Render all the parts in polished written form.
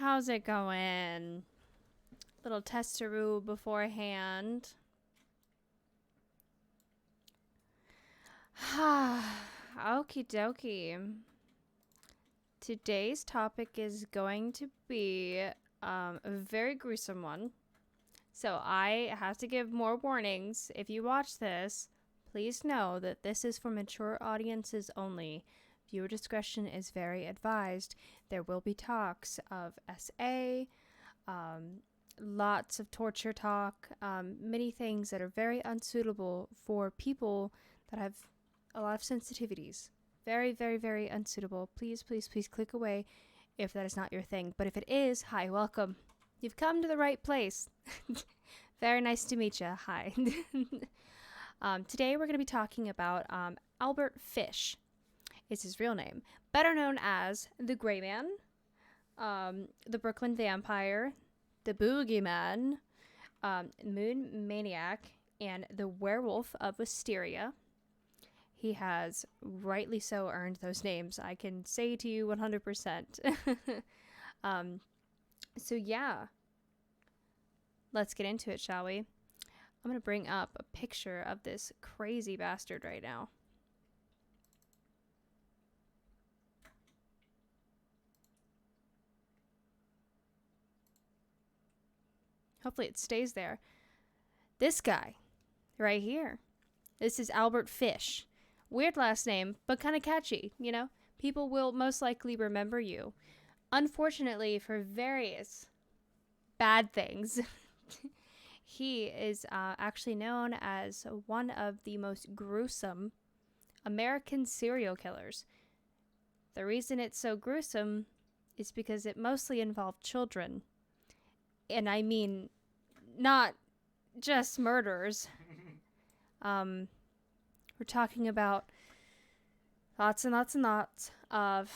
How's it going? Little testaroo beforehand. Okie dokie. Today's topic is going to be a very gruesome one. So I have to give more warnings. If you watch this, please know that this is for mature audiences only. Viewer discretion is very advised. There will be talks of SA, lots of torture talk, many things that are very unsuitable for people that have a lot of sensitivities. Very, very, very unsuitable. Please, please, please click away if that is not your thing. But if it is, hi, welcome. You've come to the right place. Very nice to meet you. Hi. Today we're going to be talking about Albert Fish. Is his real name. Better known as the Gray Man, the Brooklyn Vampire, the Boogeyman, Moon Maniac, and the Werewolf of Wisteria. He has rightly so earned those names. I can say to you 100%. So yeah, let's get into it, shall we? I'm going to bring up a picture of this crazy bastard right now. Hopefully it stays there. This guy right here. This is Albert Fish. Weird last name, but kind of catchy, you know? People will most likely remember you. Unfortunately, for various bad things, he is actually known as one of the most gruesome American serial killers. The reason it's so gruesome is because it mostly involved children. And I mean, not just murders. We're talking about lots and lots and lots of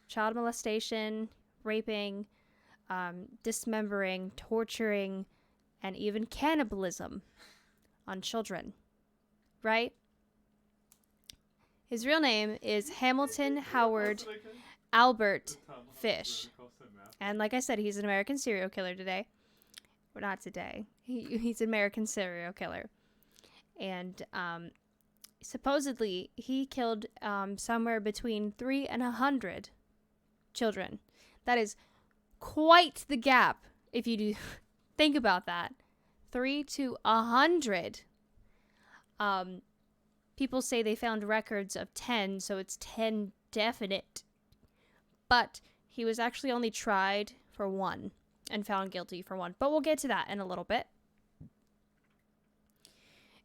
child molestation, raping, dismembering, torturing, and even cannibalism on children. Right? His real name is Hamilton Howard Albert Fish. And like I said, he's an American serial killer today. Or not today. He's an American serial killer. And supposedly, he killed somewhere between 3 and 100 children. That is quite the gap, if you do think about that. 3 to 100. People say they found records of 10, so it's 10 definite. But he was actually only tried for 1 and found guilty for 1. But we'll get to that in a little bit.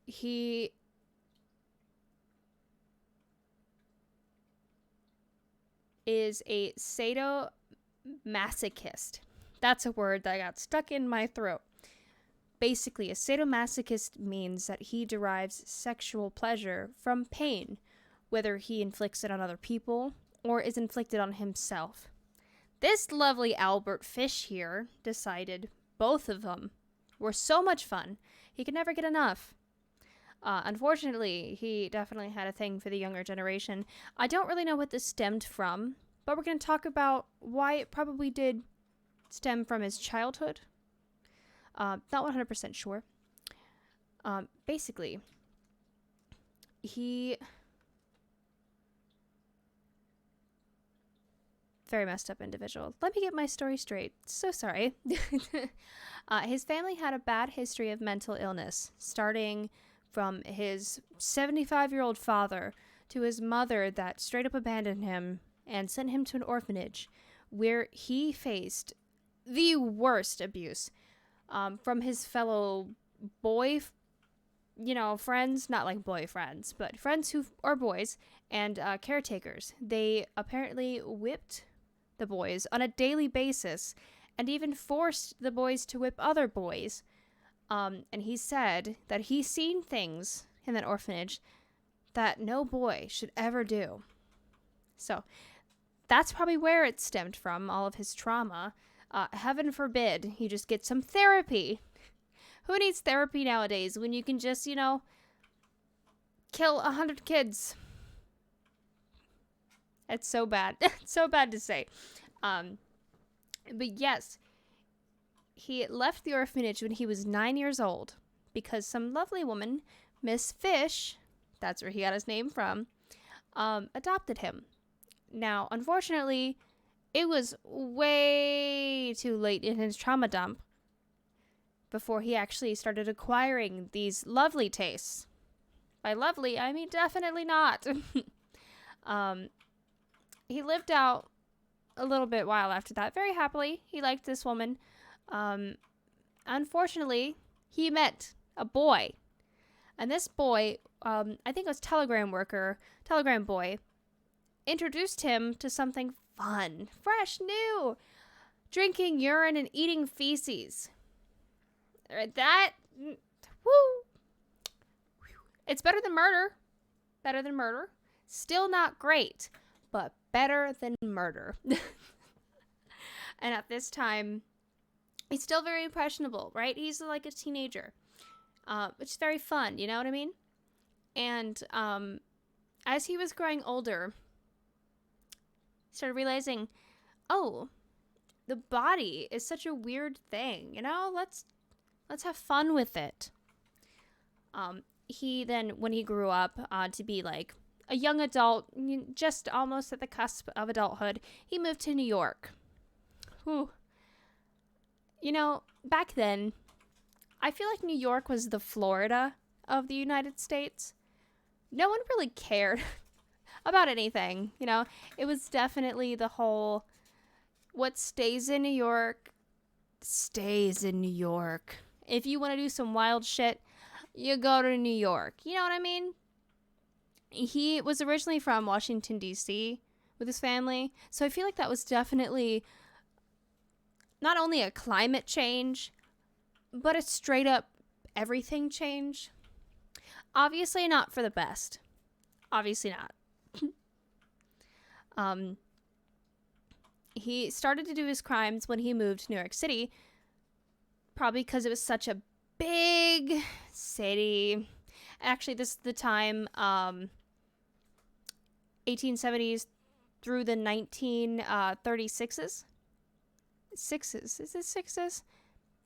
He is a sadomasochist. That's a word that got stuck in my throat. Basically, a sadomasochist means that he derives sexual pleasure from pain, whether he inflicts it on other people or is inflicted on himself. This lovely Albert Fish here decided both of them were so much fun, he could never get enough. Unfortunately, he definitely had a thing for the younger generation. I don't really know what this stemmed from, but we're going to talk about why it probably did stem from his childhood. Not 100% sure. Basically, he... very messed up individual. Let me get my story straight. So sorry. His family had a bad history of mental illness, starting from his 75-year-old father to his mother that straight up abandoned him and sent him to an orphanage where he faced the worst abuse from his fellow friends, not like boyfriends, but friends who are boys and caretakers. They apparently whipped the boys on a daily basis and even forced the boys to whip other boys. And he said that he's seen things in that orphanage that no boy should ever do. So that's probably where it stemmed from, all of his trauma. Heaven forbid he just get some therapy. Who needs therapy nowadays when you can just, kill 100 kids? It's so bad. It's so bad to say. But yes, he left the orphanage when he was 9 years old because some lovely woman, Miss Fish, that's where he got his name from, adopted him. Now, unfortunately, it was way too late in his trauma dump before he actually started acquiring these lovely tastes. By lovely, I mean definitely not. He lived out a little bit while after that, very happily. He liked this woman. Unfortunately, he met a boy. And this boy, I think it was Telegram boy, introduced him to something fun, fresh, new. Drinking urine and eating feces. That, woo. It's better than murder. Better than murder. Still not great, but better than murder. And at this time, he's still very impressionable, right? He's like a teenager, which is very fun, you know what I mean? And as he was growing older, he started realizing, oh, the body is such a weird thing, you know? Let's have fun with it. He then, when he grew up to be like a young adult, just almost at the cusp of adulthood, he moved to New York. Whew. You know, back then, I feel like New York was the Florida of the United States. No one really cared about anything, you know? It was definitely the whole, what stays in New York, stays in New York. If you want to do some wild shit, you go to New York. You know what I mean? He was originally from Washington, D.C. with his family. So I feel like that was definitely not only a climate change, but a straight up everything change. Obviously not for the best. Obviously not. He started to do his crimes when he moved to New York City, probably because it was such a big city. Actually, this is the time, 1870s through the 1936s. Sixes. Is it sixes?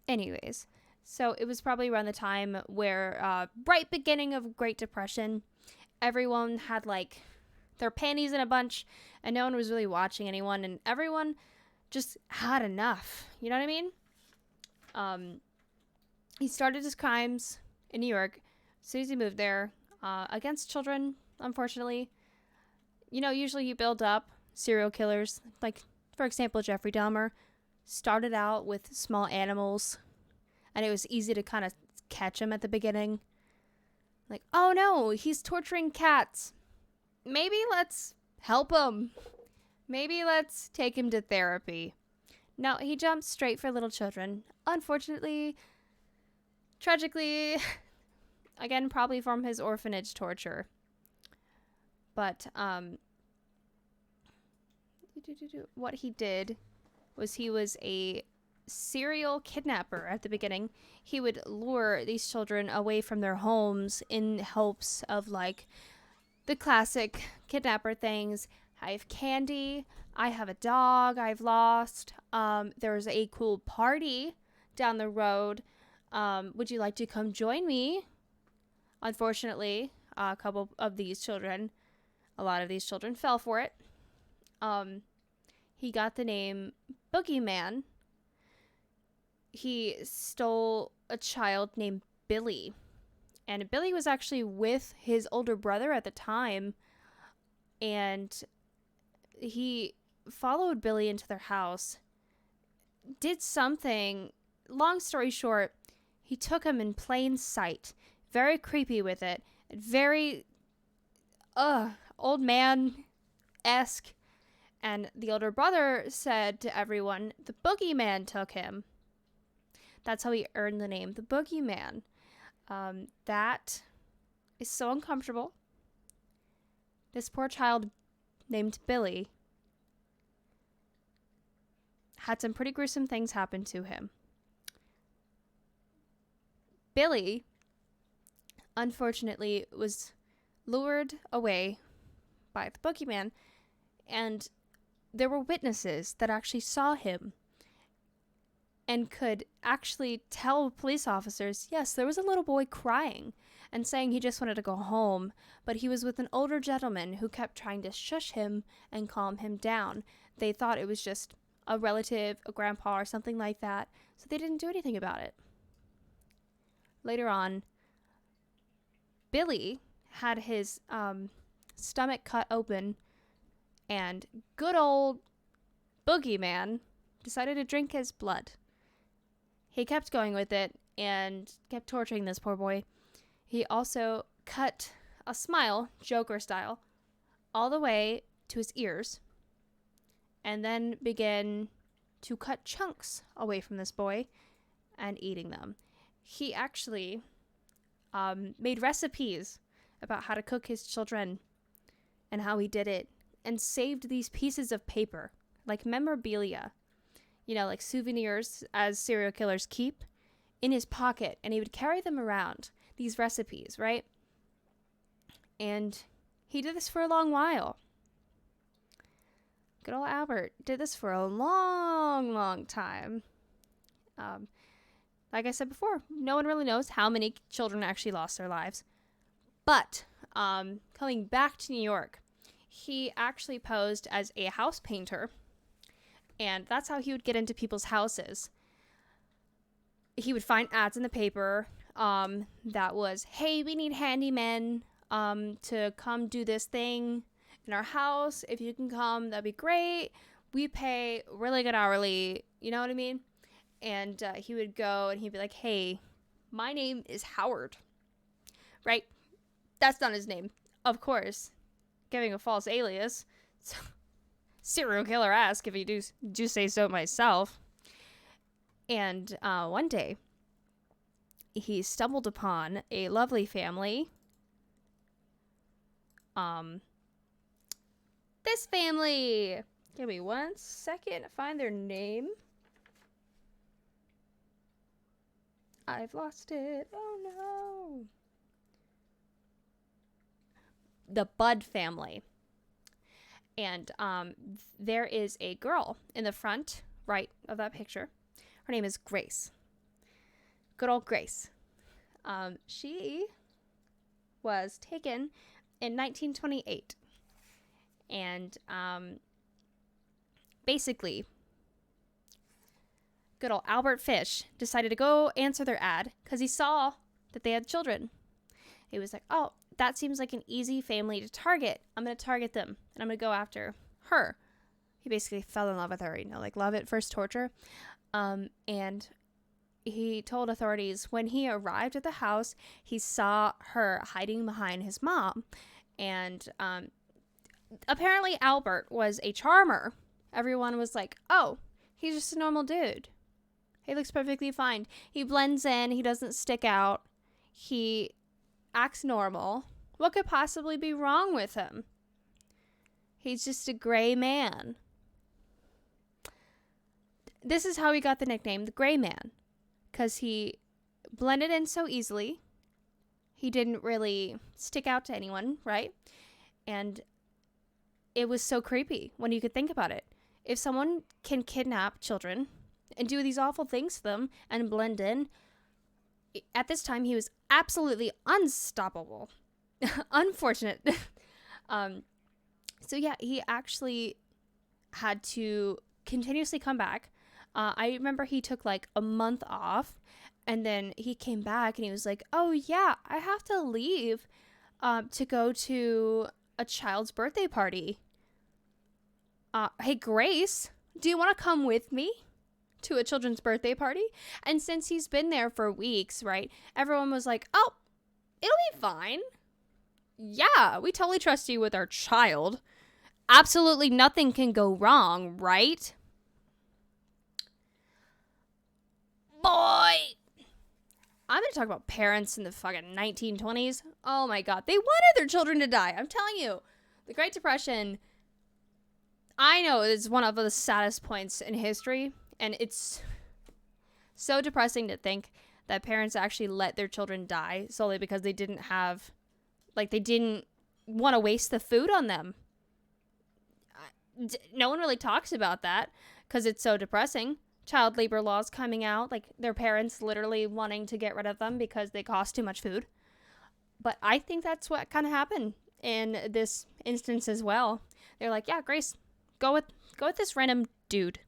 Anyways, so it was probably around the time where, right beginning of Great Depression, everyone had like their panties in a bunch and no one was really watching anyone and everyone just had enough. You know what I mean? He started his crimes in New York as soon as he moved there, against children, unfortunately. You know, usually you build up serial killers, like, for example, Jeffrey Dahmer started out with small animals, and it was easy to kind of catch him at the beginning. Like, oh no, he's torturing cats. Maybe let's help him. Maybe let's take him to therapy. No, he jumped straight for little children. Unfortunately, tragically, again, probably from his orphanage torture. But, what he did was he was a serial kidnapper at the beginning. He would lure these children away from their homes in hopes of, like, the classic kidnapper things. I have candy. I have a dog I've lost. There's a cool party down the road. Would you like to come join me? Unfortunately, a lot of these children fell for it. He got the name Boogeyman. He stole a child named Billy. And Billy was actually with his older brother at the time. And he followed Billy into their house. Did something. Long story short, he took him in plain sight. Very creepy with it. Very, old man-esque. And the older brother said to everyone, the boogeyman took him. That's how he earned the name, the boogeyman. That is so uncomfortable. This poor child named Billy had some pretty gruesome things happen to him. Billy, unfortunately, was lured away by the boogeyman, and there were witnesses that actually saw him and could actually tell police officers, yes, there was a little boy crying and saying he just wanted to go home, but he was with an older gentleman who kept trying to shush him and calm him down. They thought it was just a relative, a grandpa, or something like that, so they didn't do anything about it. Later on, Billy had his stomach cut open, and good old Boogeyman decided to drink his blood. He kept going with it and kept torturing this poor boy. He also cut a smile, Joker style, all the way to his ears, and then began to cut chunks away from this boy and eating them. He actually made recipes about how to cook his children and how he did it, and saved these pieces of paper, like memorabilia, like souvenirs as serial killers keep, in his pocket, and he would carry them around, these recipes, right? And he did this for a long while. Good old Albert did this for a long, long time. Like I said before, no one really knows how many children actually lost their lives. But coming back to New York, he actually posed as a house painter, and that's how he would get into people's houses. He would find ads in the paper that was, hey, we need handymen to come do this thing in our house. If you can come, that'd be great. We pay really good hourly, you know what I mean? And he would go and he'd be like, hey, my name is Howard, right? That's not his name, of course. Giving a false alias. So, serial killer-esque, if you do say so myself. And one day, he stumbled upon a lovely family. This family. Give me 1 second to find their name. I've lost it. Oh no. The Budd family. And there is a girl in the front right of that picture. Her name is Grace. Good old Grace. She was taken in 1928. And basically, good old Albert Fish decided to go answer their ad because he saw that they had children. He was like, oh, that seems like an easy family to target. I'm going to target them, and I'm going to go after her. He basically fell in love with her, like love at first torture. And he told authorities when he arrived at the house, he saw her hiding behind his mom. And apparently Albert was a charmer. Everyone was like, oh, he's just a normal dude. He looks perfectly fine. He blends in. He doesn't stick out. He acts normal. What could possibly be wrong with him? He's just a gray man. This is how he got the nickname, the Gray Man, because he blended in so easily. He didn't really stick out to anyone, right? And it was so creepy when you could think about it. If someone can kidnap children and do these awful things to them and blend in, at this time he was absolutely unstoppable. Unfortunate. So yeah, he actually had to continuously come back. I remember he took like a month off, and then he came back and he was like, oh yeah, I have to leave to go to a child's birthday party. Hey Grace, do you want to come with me to a children's birthday party? And since he's been there for weeks, right, everyone was like, oh, it'll be fine. Yeah, we totally trust you with our child. Absolutely nothing can go wrong, right? Boy! I'm going to talk about parents in the fucking 1920s. Oh my god, they wanted their children to die. I'm telling you, the Great Depression, I know, is one of the saddest points in history, and it's so depressing to think that parents actually let their children die solely because they didn't have, like, they didn't want to waste the food on them. No one really talks about that because it's so depressing. child labor laws coming out, like their parents literally wanting to get rid of them because they cost too much food. But I think that's what kind of happened in this instance as well. They're like, yeah, Grace, go with this random dude.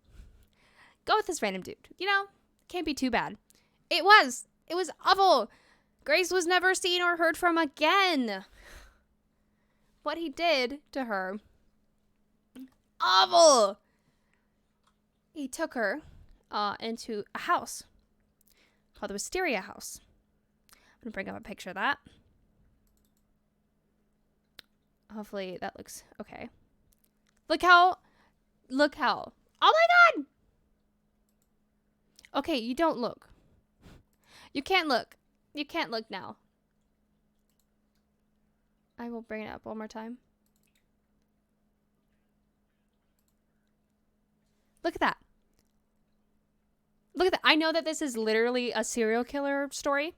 Go with this random dude. You know, can't be too bad. It was awful. Grace was never seen or heard from again. What he did to her, awful. He took her into a house called the Wisteria House. I'm going to bring up a picture of that. Hopefully that looks okay. Look how. Oh my God. Okay, you don't look. You can't look. You can't look now. I will bring it up one more time. Look at that. Look at that. I know that this is literally a serial killer story,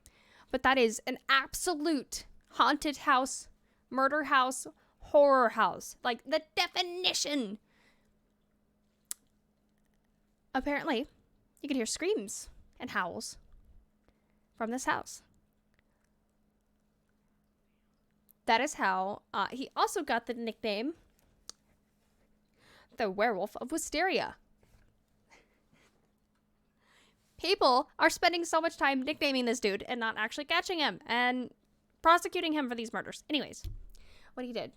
but that is an absolute haunted house, murder house, horror house. Like the definition. Apparently, you could hear screams and howls from this house. That is how he also got the nickname the Werewolf of Wisteria. People are spending so much time nicknaming this dude and not actually catching him and prosecuting him for these murders. Anyways, what he did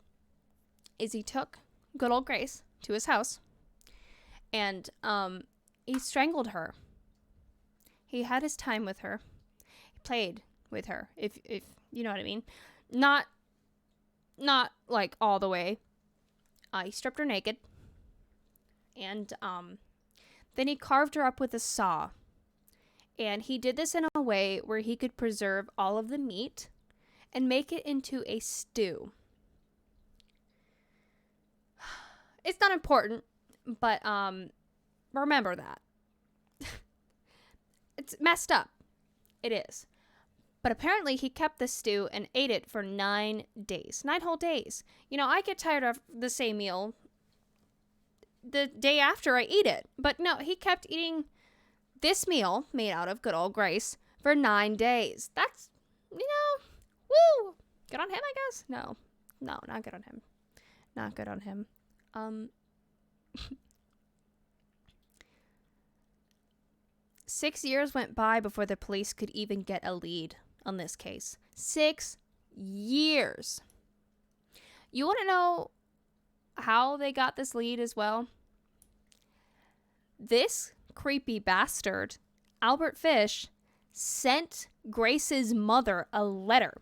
is he took good old Grace to his house and he strangled her. He had his time with her. He played with her, if you know what I mean. Not like all the way. He stripped her naked. And then he carved her up with a saw. And he did this in a way where he could preserve all of the meat and make it into a stew. It's not important, but remember that. It's messed up. It is. But apparently he kept the stew and ate it for 9 days. 9 whole days. You know, I get tired of the same meal the day after I eat it. But no, he kept eating this meal made out of good old Grace for 9 days. That's, you know, woo! Good on him, I guess? No, not good on him. Not good on him. 6 years went by before the police could even get a lead on this case. 6 years. You want to know how they got this lead as well? This creepy bastard, Albert Fish, sent Grace's mother a letter.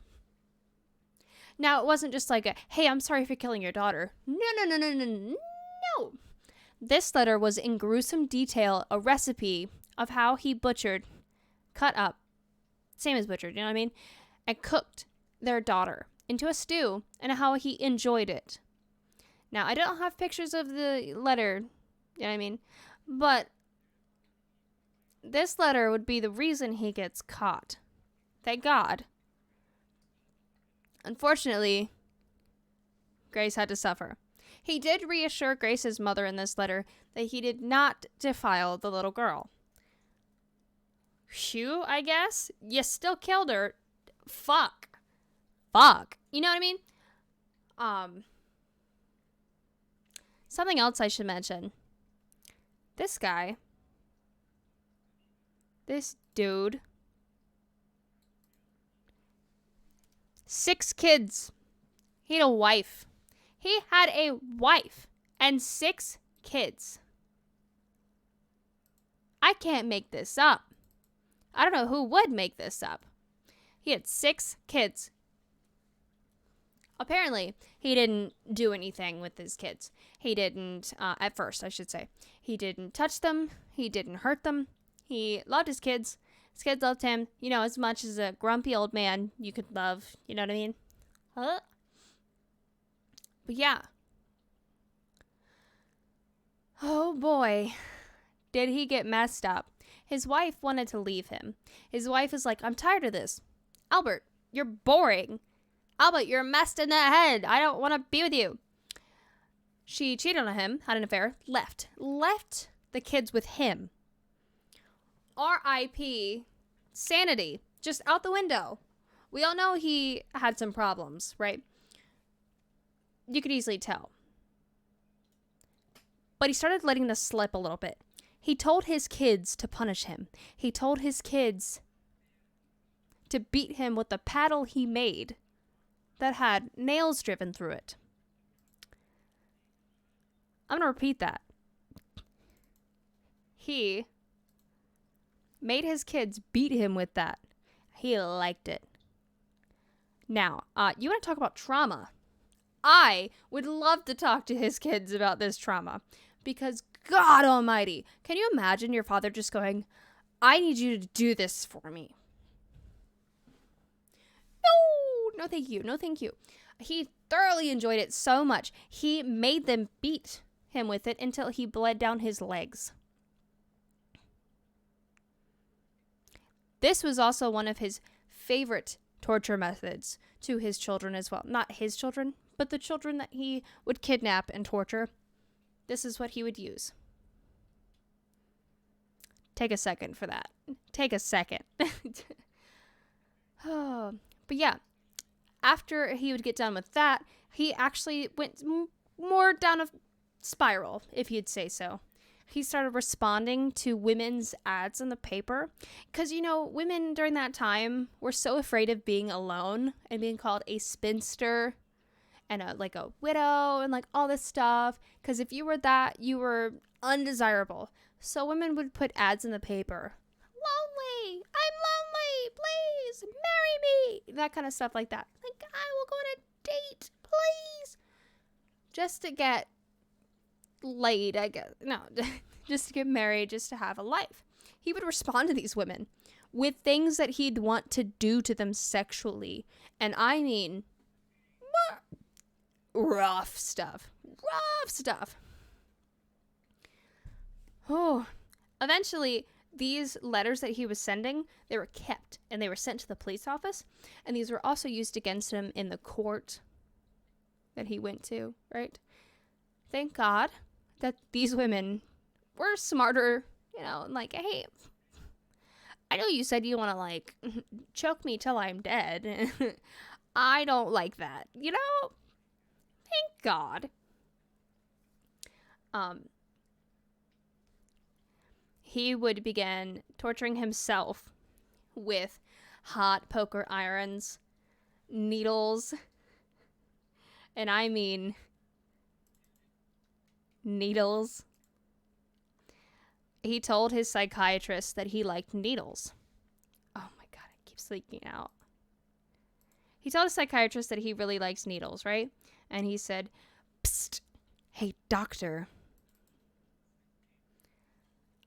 Now, it wasn't just like a, hey, I'm sorry for killing your daughter. No. This letter was in gruesome detail a recipe of how he butchered, cut up, same as butchered, you know what I mean? And cooked their daughter into a stew and how he enjoyed it. Now, I don't have pictures of the letter, you know what I mean? But this letter would be the reason he gets caught. Thank God. Unfortunately, Grace had to suffer. He did reassure Grace's mother in this letter that he did not defile the little girl. Phew, I guess? You still killed her. Fuck. You know what I mean? Something else I should mention. This guy. This dude. 6 kids. He had a wife. He had a wife and 6 kids. I can't make this up. I don't know who would make this up. He had 6 kids. Apparently, he didn't do anything with his kids. He didn't, at first, I should say. He didn't touch them. He didn't hurt them. He loved his kids. His kids loved him, you know, as much as a grumpy old man you could love. You know what I mean? Huh? But yeah. Oh boy. Did he get messed up. His wife wanted to leave him. His wife is like, I'm tired of this. Albert, you're boring. Albert, you're messed in the head. I don't want to be with you. She cheated on him, had an affair, left the kids with him. R.I.P. sanity. Just out the window. We all know he had some problems, right? You could easily tell. But he started letting this slip a little bit. He told his kids to punish him. He told his kids to beat him with the paddle he made that had nails driven through it. I'm going to repeat that. He made his kids beat him with that. He liked it. Now, you want to talk about trauma? I would love to talk to his kids about this trauma. Because, God almighty, can you imagine your father just going, I need you to do this for me? No thank you, no thank you. He thoroughly enjoyed it so much. He made them beat him with it until he bled down his legs. This was also one of his favorite torture methods to his children as well. Not his children, but the children that he would kidnap and torture. This is what he would use. Take a second for that. Take a second. Oh, but yeah, after he would get done with that, he actually went more down a spiral, if you'd say so. He started responding to women's ads in the paper. Because, you know, women during that time were so afraid of being alone and being called a spinster and a widow and like all this stuff. Because if you were that, you were undesirable. So women would put ads in the paper. Lonely! I'm lonely! Please! Marry me! That kind of stuff like that. Like, I will go on a date, please! Just to get laid, I guess. No, just to get married, just to have a life. He would respond to these women with things that he'd want to do to them sexually. And I mean, rough stuff. Rough stuff. Oh, eventually, these letters that he was sending, they were kept and they were sent to the police office. And these were also used against him in the court that he went to, right? Thank God that these women were smarter, you know, like, hey, I know you said you want to, like, choke me till I'm dead. I don't like that, you know? Thank God. He would begin torturing himself with hot poker irons, needles, and I mean needles. He told his psychiatrist that he liked needles. Oh my God, it keeps leaking out. He told his psychiatrist that he really likes needles, right? And he said, psst, hey, doctor,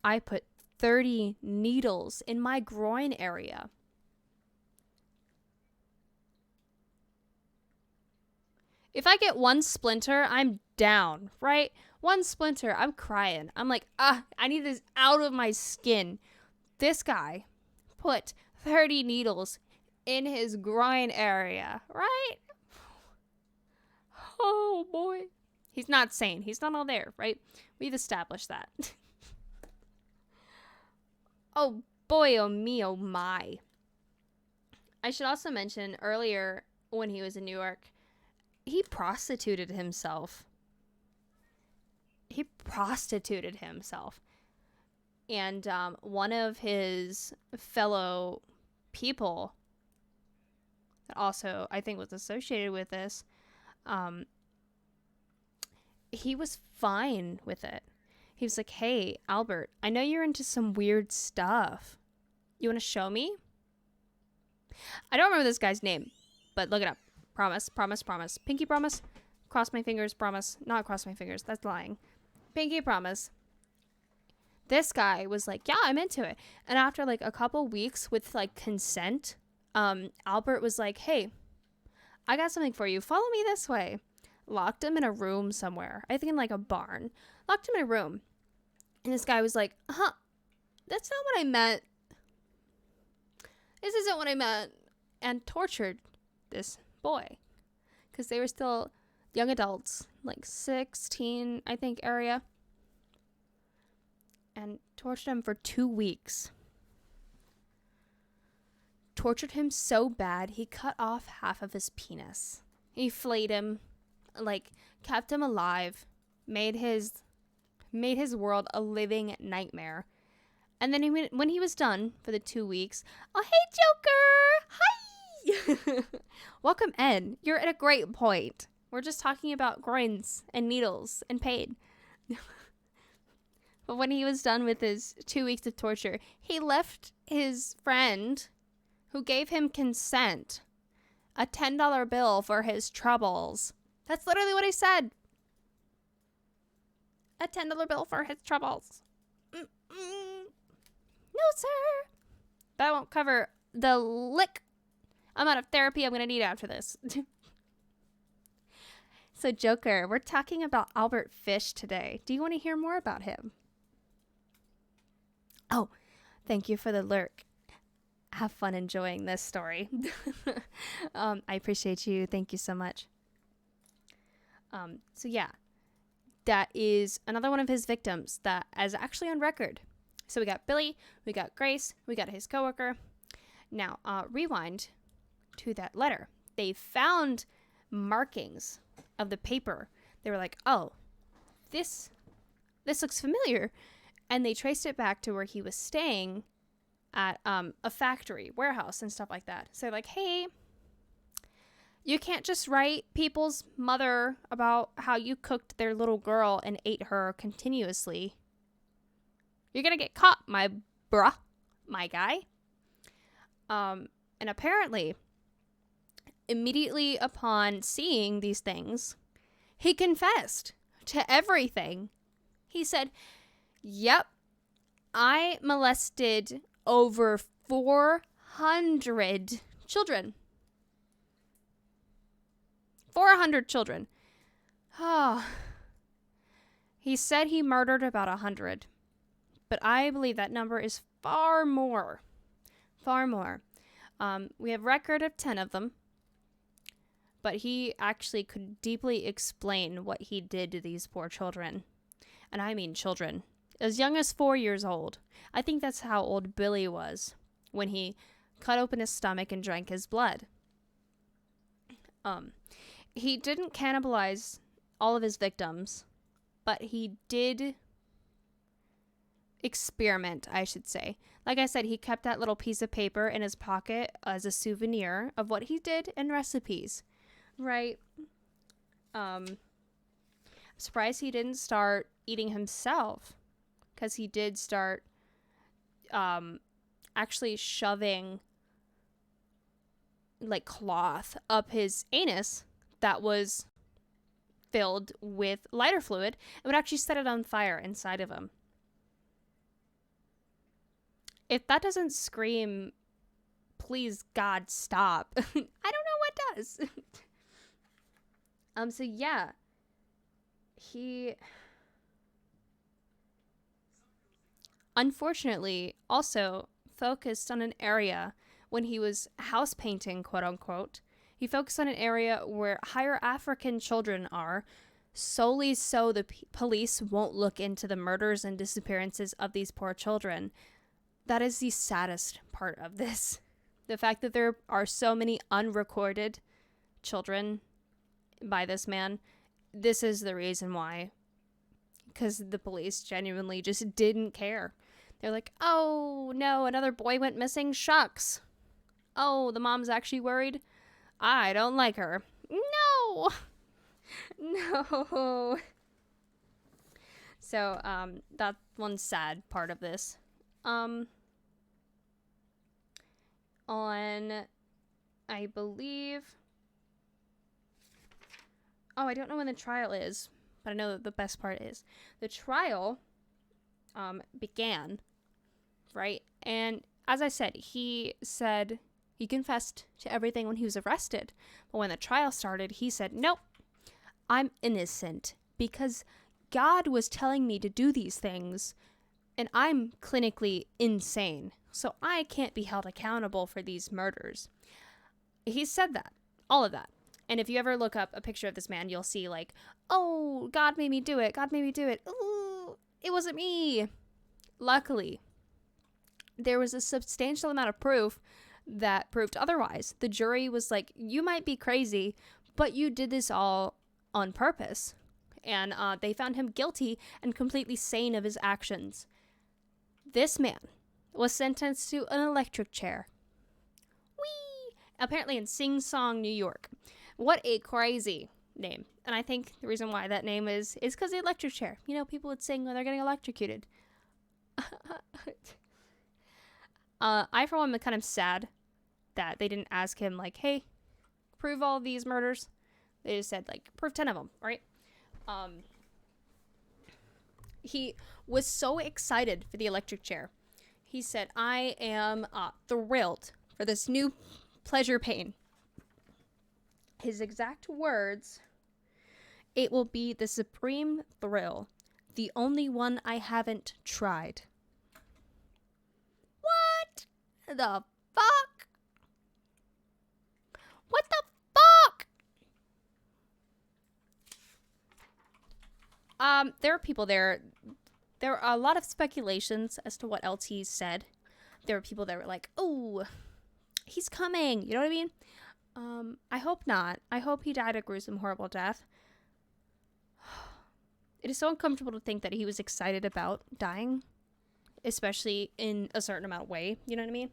I put 30 needles in my groin area. If I get one splinter, I'm down, right? One splinter, I'm crying. I'm like, I need this out of my skin. This guy put 30 needles in his groin area, right? Oh, boy. He's not sane. He's not all there, right? We've established that. Oh, boy, oh me, oh my. I should also mention earlier when he was in New York, he prostituted himself. He prostituted himself. And one of his fellow people that also, I think, was associated with this, he was fine with it. He was like, hey, Albert, I know you're into some weird stuff. You want to show me? I don't remember this guy's name, but look it up. Promise, promise, promise. Pinky promise. Cross my fingers, promise. Not cross my fingers. That's lying. Pinky promise. This guy was like, yeah, I'm into it. And after like a couple weeks with like consent, Albert was like, hey, I got something for you. Follow me this way. Locked him in a room somewhere. I think in like a barn. Locked him in a room. And this guy was like, that's not what I meant. This isn't what I meant. And tortured this boy. Because they were still young adults. Like 16, I think, area. And tortured him for 2 weeks. tortured him so bad, he cut off half of his penis. He flayed him, like, kept him alive, made his world a living nightmare. And then when he was done for the 2 weeks, oh, hey, Joker! Hi! Welcome in. You're at a great point. We're just talking about groins and needles and pain. But when he was done with his 2 weeks of torture, he left his friend, who gave him consent, a $10 bill for his troubles. That's literally what he said. A $10 bill for his troubles. No, sir. That won't cover the lick amount of therapy I'm going to need after this. So, Joker, we're talking about Albert Fish today. Do you want to hear more about him? Oh, thank you for the lurk. Have fun enjoying this story. I appreciate you. Thank you so much. So yeah, that is another one of his victims that is actually on record. So we got Billy, we got Grace, we got his coworker. Now, rewind to that letter. They found markings of the paper. They were like, oh, this looks familiar. And they traced it back to where he was staying at a factory, warehouse, and stuff like that. So like, hey, you can't just write people's mother about how you cooked their little girl and ate her continuously. You're gonna get caught, my guy. And apparently, immediately upon seeing these things, he confessed to everything. He said, yep, I molested over 400 children. 400 children. Oh. He said he murdered about 100. But I believe that number is far more. Far more. We have record of 10 of them. But he actually could deeply explain what he did to these poor children. And I mean children. As young as 4 years old. I think that's how old Billy was when he cut open his stomach and drank his blood. He didn't cannibalize all of his victims, but he did experiment, I should say. Like I said, he kept that little piece of paper in his pocket as a souvenir of what he did in recipes, right? I'm surprised he didn't start eating himself, because he did start actually shoving like cloth up his anus that was filled with lighter fluid and would actually set it on fire inside of him. If that doesn't scream, please God, stop, I don't know what does. So yeah, he unfortunately also focused on an area when he was house painting, quote unquote. He focused on an area where higher African children are, solely so the police won't look into the murders and disappearances of these poor children. That is the saddest part of this. The fact that there are so many unrecorded children by this man, this is the reason why. Because the police genuinely just didn't care. They're like, oh no, another boy went missing, shucks. Oh, the mom's actually worried. I don't like her. No. No. So, that one sad part of this. On, I believe, I don't know when the trial is, but I know that the best part is the trial began, right? And as I said, he confessed to everything when he was arrested. But when the trial started, he said, nope, I'm innocent because God was telling me to do these things and I'm clinically insane. So I can't be held accountable for these murders. He said that, all of that. And if you ever look up a picture of this man, you'll see like, oh, God made me do it. God made me do it. Ooh, it wasn't me. Luckily, there was a substantial amount of proof that proved otherwise. The jury was like, you might be crazy, but you did this all on purpose. And they found him guilty and completely sane of his actions. This man was sentenced to an electric chair. Whee! Apparently in Sing Song, New York. What a crazy name. And I think the reason why that name is because the electric chair. You know, people would sing when they're getting electrocuted. I, for one, am kind of sad that they didn't ask him, like, hey, prove all these murders. They just said, like, prove 10 of them, right? He was so excited for the electric chair. He said, I am thrilled for this new pleasure pain. His exact words, it will be the supreme thrill, the only one I haven't tried. What the fuck? What the fuck? There are people there. There are a lot of speculations as to what else he said. There were people that were like, oh, he's coming. You know what I mean? I hope not. I hope he died a gruesome, horrible death. It is so uncomfortable to think that he was excited about dying, especially in a certain amount of way. You know what I mean?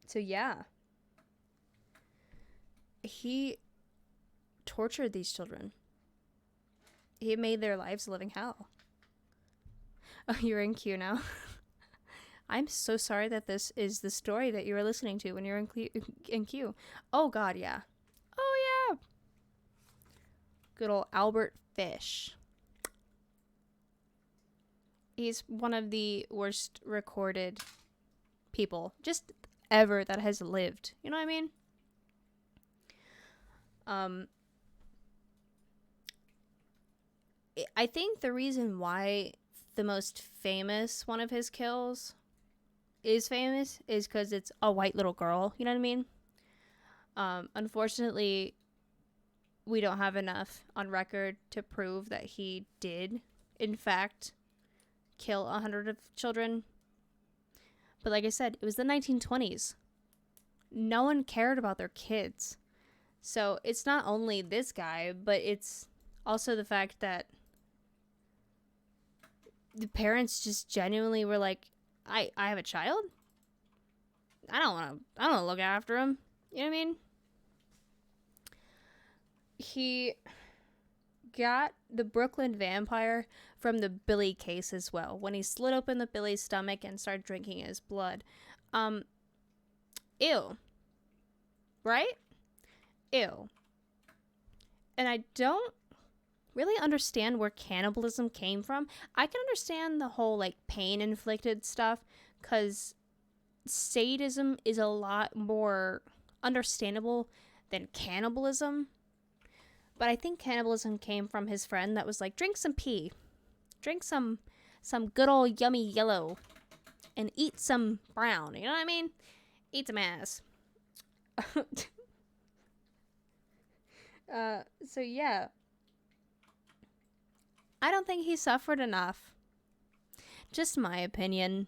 So yeah. He tortured these children. He made their lives a living hell. Oh, you're in queue now. I'm so sorry that this is the story that you were listening to when you're in queue. Oh, God, yeah. Oh, yeah. Good old Albert Fish. He's one of the worst recorded people just ever that has lived. You know what I mean? I think the reason why the most famous one of his kills is famous is because it's a white little girl. You know what I mean? Unfortunately, we don't have enough on record to prove that he did, in fact, kill 100 of children. But like I said, it was the 1920s. No one cared about their kids. So it's not only this guy, but it's also the fact that the parents just genuinely were like, I have a child? I don't want to look after him. You know what I mean? He got the Brooklyn vampire from the Billy case as well, when he slit open the Billy's stomach and started drinking his blood. Ew. Right? Ew. And I don't really understand where cannibalism came from. I can understand the whole, like, pain inflicted stuff, because sadism is a lot more understandable than cannibalism. But I think cannibalism came from his friend that was like, drink some pee. Drink some good old yummy yellow. And eat some brown. You know what I mean? Eat some ass. So yeah. I don't think he suffered enough. Just my opinion.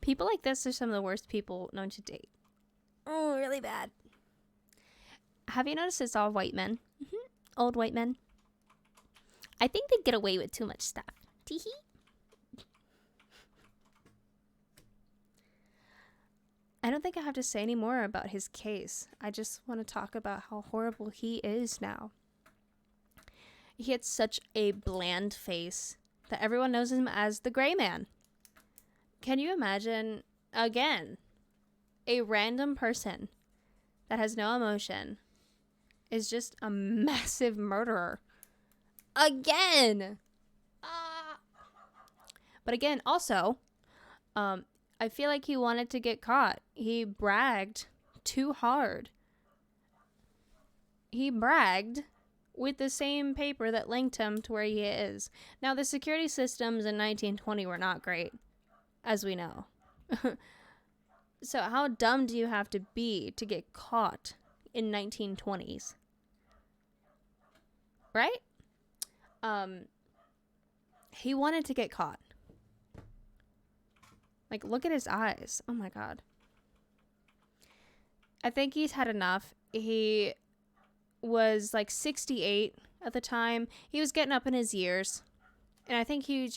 People like this are some of the worst people known to date. Oh, really bad. Have you noticed it's all white men? Mm-hmm. Old white men. I think they get away with too much stuff. Teehee. I don't think I have to say any more about his case. I just want to talk about how horrible he is now. He had such a bland face that everyone knows him as the Gray Man. Can you imagine, again, a random person that has no emotion is just a massive murderer? Again! But again, also, I feel like he wanted to get caught. He bragged too hard. He bragged with the same paper that linked him to where he is. Now, the security systems in 1920 were not great, as we know. So how dumb do you have to be to get caught in 1920s? Right? He wanted to get caught. Like, look at his eyes. Oh my God. I think he's had enough. He was like 68 at the time. He was getting up in his years. And I think he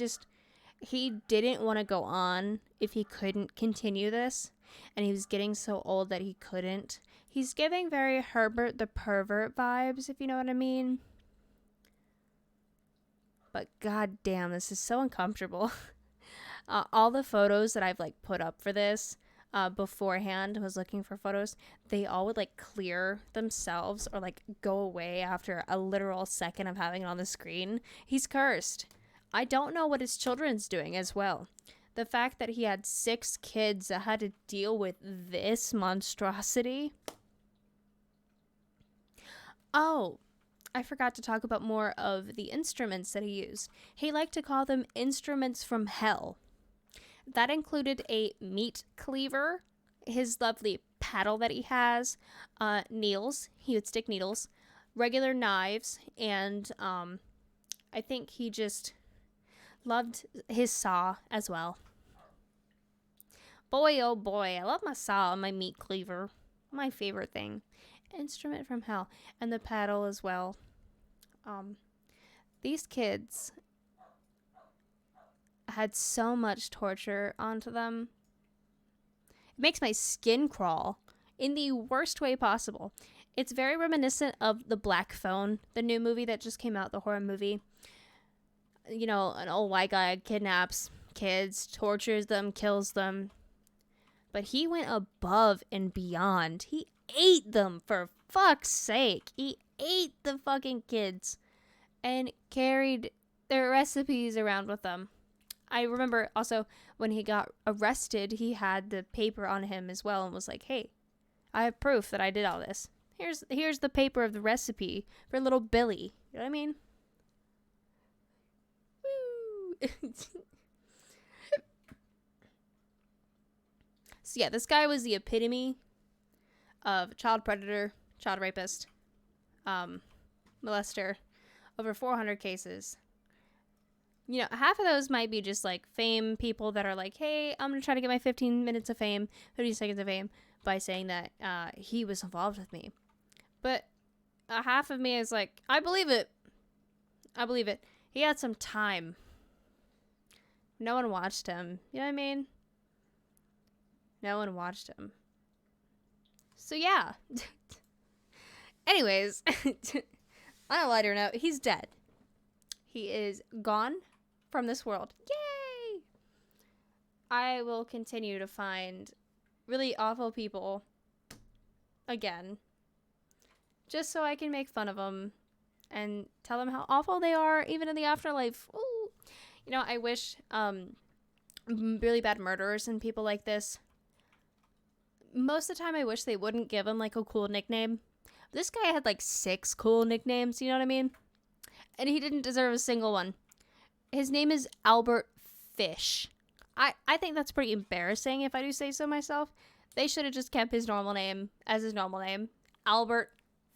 didn't want to go on if he couldn't continue this. And he was getting so old that he couldn't. He's giving very Herbert the Pervert vibes, if you know what I mean. But god damn, this is so uncomfortable. All the photos that I've like put up for this beforehand, was looking for photos, they all would like clear themselves or like go away after a literal second of having it on the screen. He's cursed. I don't know what his children's doing as well. The fact that he had 6 kids that had to deal with this monstrosity. Oh, I forgot to talk about more of the instruments that he used. He liked to call them instruments from hell. That included a meat cleaver, his lovely paddle that he has, needles, he would stick needles, regular knives, and I think he just loved his saw as well. Boy, oh boy, I love my saw and my meat cleaver. My favorite thing. Instrument from hell. And the paddle as well. These kids had so much torture onto them. It makes my skin crawl in the worst way possible. It's very reminiscent of The Black Phone, the new movie that just came out, the horror movie. You know, an old white guy kidnaps kids, tortures them, kills them. But he went above and beyond. He ate them, for fuck's sake. He ate the fucking kids and carried their recipes around with them. I remember also when he got arrested, he had the paper on him as well and was like, hey, I have proof that I did all this. Here's the paper of the recipe for little Billy. You know what I mean? Woo! So yeah, this guy was the epitome of child predator, child rapist, molester, over 400 cases. You know, half of those might be just like fame people that are like, hey, I'm going to try to get my 15 minutes of fame, 30 seconds of fame by saying that he was involved with me. But half of me is like, I believe it. I believe it. He had some time. No one watched him. You know what I mean? No one watched him. So yeah. Anyways, on a lighter note, he's dead. He is gone from this world. Yay! I will continue to find really awful people again, just so I can make fun of them and tell them how awful they are, even in the afterlife. Ooh. You know, I wish really bad murderers and people like this, most of the time I wish they wouldn't give him like a cool nickname. This guy had like 6 cool nicknames, you know what I mean? And he didn't deserve a single one. His name is Albert Fish. I think that's pretty embarrassing if I do say so myself. They should have just kept his normal name as his normal name. Albert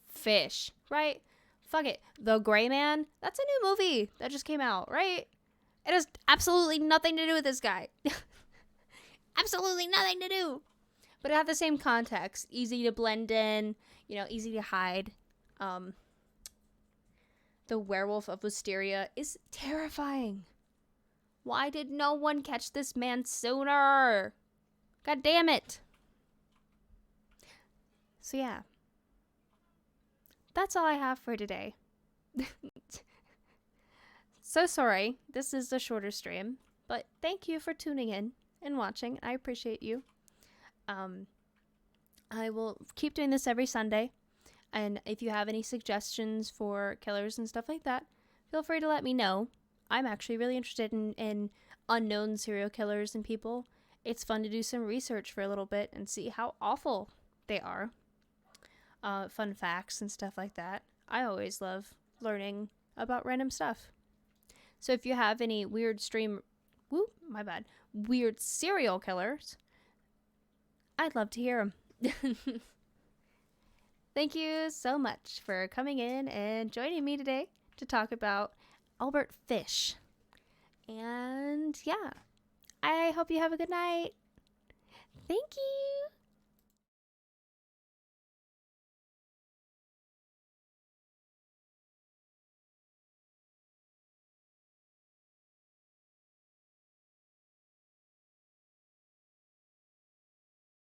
Fish, right? Fuck it. The Gray Man, that's a new movie that just came out, right? It has absolutely nothing to do with this guy. Absolutely nothing to do. But it had the same context. Easy to blend in, you know, easy to hide. The Werewolf of Wisteria is terrifying. Why did no one catch this man sooner? God damn it. So yeah. That's all I have for today. So sorry, this is a shorter stream, but thank you for tuning in and watching. I appreciate you. I will keep doing this every Sunday, and if you have any suggestions for killers and stuff like that, feel free to let me know. I'm actually really interested in unknown serial killers and people. It's fun to do some research for a little bit and see how awful they are. Fun facts and stuff like that. I always love learning about random stuff. So if you have any weird weird serial killers, I'd love to hear them. Thank you so much for coming in and joining me today to talk about Albert Fish. And yeah, I hope you have a good night. Thank you.